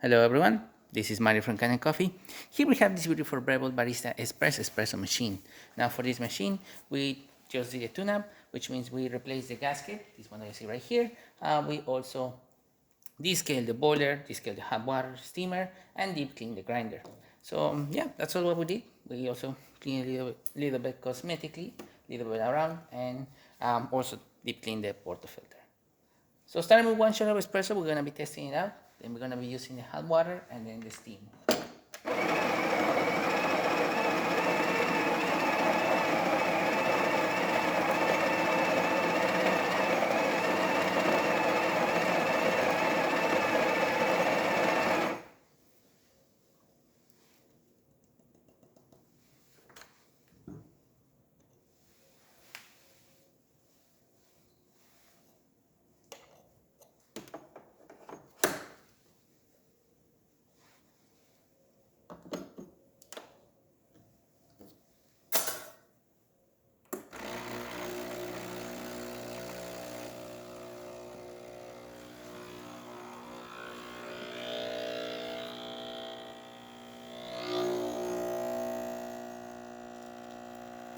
Hello everyone, this is Mario from Kanen Coffee. Here we have this beautiful Breville Barista espresso machine. Now for this machine, we just did a tune-up, which means we replaced the gasket, this one that you see right here. We also descaled the boiler, descaled the hot water steamer, and deep cleaned the grinder. So yeah, that's all what we did. We also cleaned a little bit cosmetically, a little bit around, and also deep cleaned the portafilter. So starting with one shot of espresso, we're going to be testing it out. Then we're going to be using the hot water and then the steam.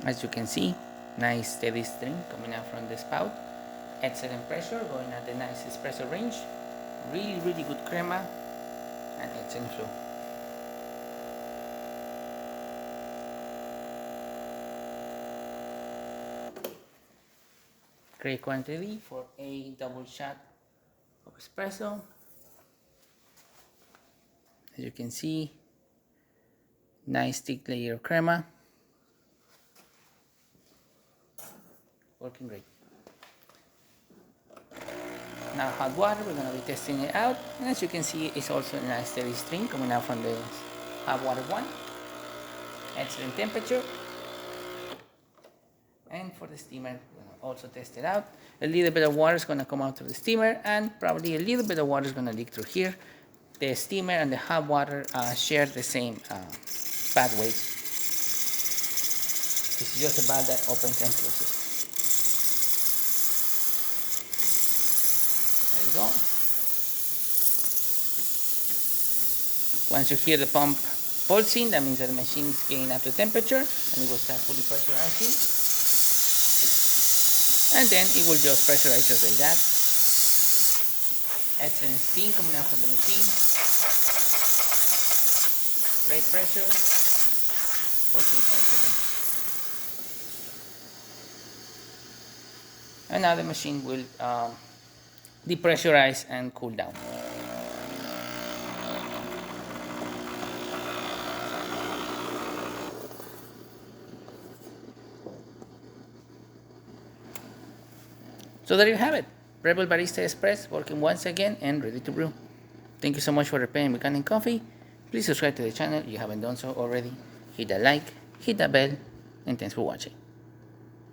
As you can see, nice steady stream coming out from the spout. Excellent pressure, going at the nice espresso range. Really good crema and excellent flow. Great quantity for a double shot of espresso. As you can see, nice thick layer of crema. Working great. Now hot water, we're going to be testing it out, and as you can see, it's also a nice steady stream coming out from the hot water one. Excellent temperature. And for the steamer, we're going to also test it out. A little bit of water is going to come out through the steamer, and probably a little bit of water is going to leak through here. The steamer and the hot water share the same pathway. It's just a valve that opens and closes. There you go. Once you hear the pump pulsing, that means that the machine is getting up to temperature and it will start fully pressurizing. And then it will just pressurize just like that. Excellent steam coming out from the machine. Great pressure. Working excellent. And now the machine will depressurize and cool down. So there you have it, Breville Barista Express working once again and ready to brew. Thank you so much for repairing Kanen Coffee. Please subscribe to the channel if you haven't done so already. Hit that like, hit that bell, and thanks for watching.